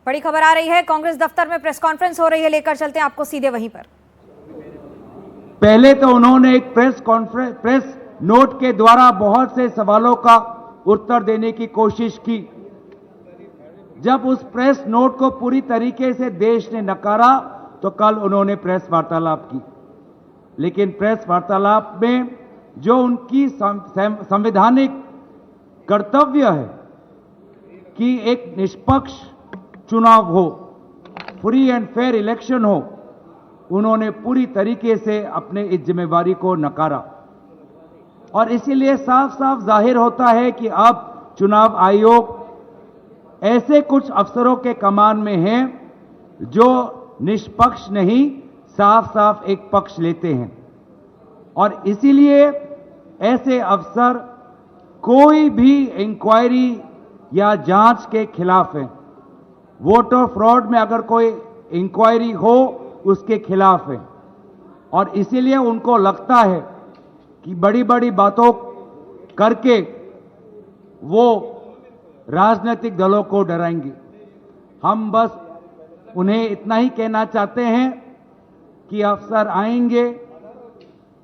बड़ी खबर आ रही है, कांग्रेस दफ्तर में प्रेस कॉन्फ्रेंस हो रही है, लेकर चलते हैं आपको सीधे वहीं पर। पहले तो उन्होंने एक प्रेस नोट के द्वारा बहुत से सवालों का उत्तर देने की कोशिश की। जब उस प्रेस नोट को पूरी तरीके से देश ने नकारा तो कल उन्होंने प्रेस वार्तालाप की। लेकिन प्रेस वार्तालाप में जो उनकी संवैधानिक कर्तव्य है कि एक निष्पक्ष चुनाव हो, फ्री एंड फेयर इलेक्शन हो, उन्होंने पूरी तरीके से अपने इस जिम्मेवारी को नकारा। और इसीलिए साफ साफ जाहिर होता है कि अब चुनाव आयोग ऐसे कुछ अफसरों के कमान में हैं जो निष्पक्ष नहीं, साफ साफ एक पक्ष लेते हैं। और इसीलिए ऐसे अफसर कोई भी इंक्वायरी या जांच के खिलाफ हैं। वोटर फ्रॉड में अगर कोई इंक्वायरी हो उसके खिलाफ है। और इसीलिए उनको लगता है कि बड़ी बड़ी बातों करके वो राजनीतिक दलों को डराएंगे। हम बस उन्हें इतना ही कहना चाहते हैं कि अफसर आएंगे,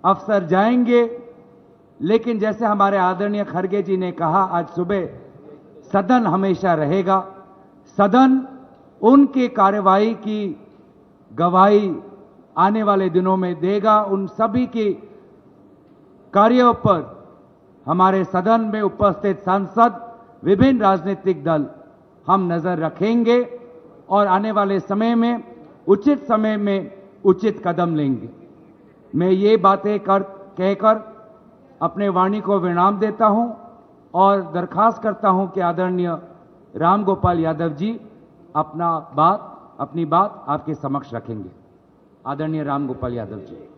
अफसर जाएंगे, लेकिन जैसे हमारे आदरणीय खड़गे जी ने कहा आज सुबह, सदन हमेशा रहेगा। सदन उनकी कार्यवाही की गवाही आने वाले दिनों में देगा। उन सभी की कार्यों पर हमारे सदन में उपस्थित सांसद, विभिन्न राजनीतिक दल हम नजर रखेंगे और आने वाले समय में उचित कदम लेंगे। मैं ये बातें कहकर अपने वाणी को विराम देता हूं और दरखास्त करता हूं कि आदरणीय राम गोपाल यादव जी अपनी बात आपके समक्ष रखेंगे। आदरणीय राम गोपाल यादव जी।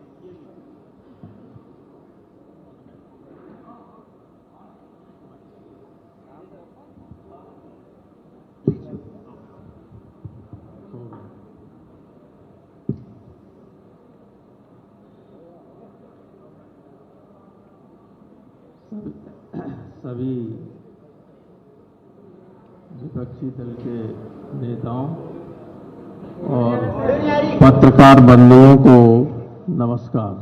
सभी विपक्षी दल के नेताओं और पत्रकार बंधुओं को नमस्कार।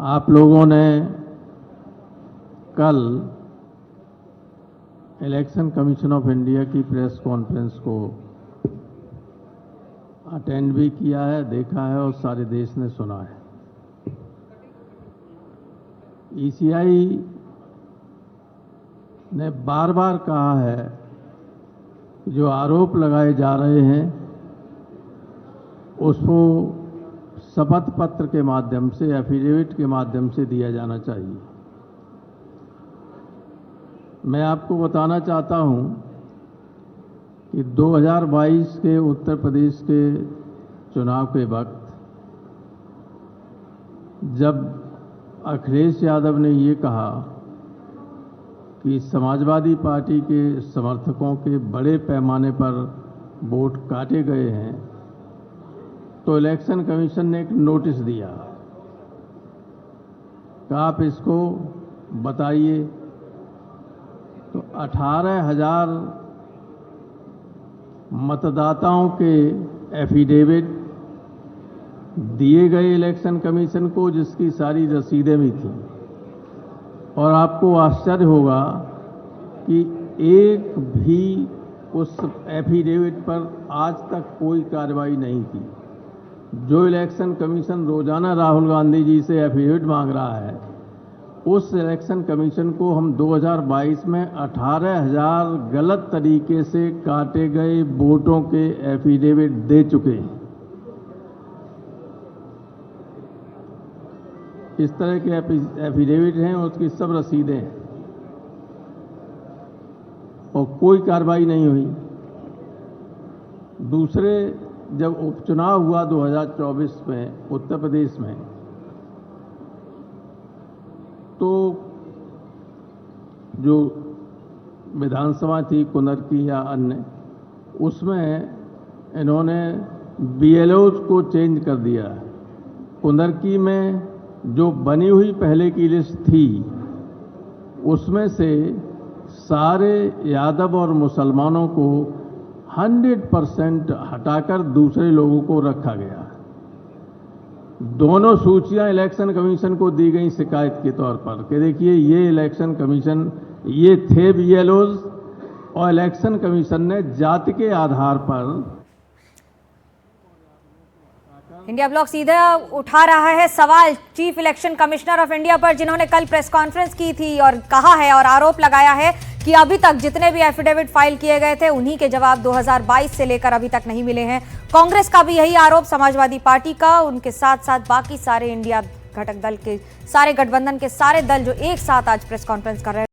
आप लोगों ने कल इलेक्शन कमीशन ऑफ इंडिया की प्रेस कॉन्फ्रेंस को अटेंड भी किया है, देखा है और सारे देश ने सुना है। ईसीआई ने बार बार कहा है कि जो आरोप लगाए जा रहे हैं उसको शपथ पत्र के माध्यम से, एफिडेविट के माध्यम से दिया जाना चाहिए। मैं आपको बताना चाहता हूं कि 2022 के उत्तर प्रदेश के चुनाव के वक्त जब अखिलेश यादव ने ये कहा कि समाजवादी पार्टी के समर्थकों के बड़े पैमाने पर वोट काटे गए हैं, तो इलेक्शन कमीशन ने एक नोटिस दिया कि आप इसको बताइए। तो 18,000 मतदाताओं के एफिडेविट दिए गए इलेक्शन कमीशन को, जिसकी सारी रसीदें भी थीं। और आपको आश्चर्य होगा कि एक भी उस एफिडेविट पर आज तक कोई कार्रवाई नहीं की। जो इलेक्शन कमीशन रोजाना राहुल गांधी जी से एफिडेविट मांग रहा है, उस इलेक्शन कमीशन को हम 2022 में 18,000 गलत तरीके से काटे गए वोटों के एफिडेविट दे चुके हैं। इस तरह के एफिडेविट हैं, उसकी सब रसीदें हैं और कोई कार्रवाई नहीं हुई। दूसरे, जब उपचुनाव हुआ 2024 में उत्तर प्रदेश में, तो जो विधानसभा थी कुनर की या अन्य, उसमें इन्होंने बीएलओ को चेंज कर दिया। कुनरकी में जो बनी हुई पहले की लिस्ट थी, उसमें से सारे यादव और मुसलमानों को 100% हटाकर दूसरे लोगों को रखा गया। दोनों सूचियां इलेक्शन कमीशन को दी गई शिकायत के तौर पर कि देखिए ये इलेक्शन कमीशन, ये थे बीएलओज और इलेक्शन कमीशन ने जाति के आधार पर। इंडिया ब्लॉक सीधे उठा रहा है सवाल chief election commissioner of India पर, जिन्होंने कल प्रेस कॉन्फ्रेंस की थी और कहा है और आरोप लगाया है कि अभी तक जितने भी एफिडेविट फाइल किए गए थे उन्हीं के जवाब 2022 से लेकर अभी तक नहीं मिले हैं। कांग्रेस का भी यही आरोप, समाजवादी पार्टी का, उनके साथ साथ बाकी सारे इंडिया घटक दल के सारे गठबंधन के सारे दल जो एक साथ आज प्रेस कॉन्फ्रेंस कर रहे हैं।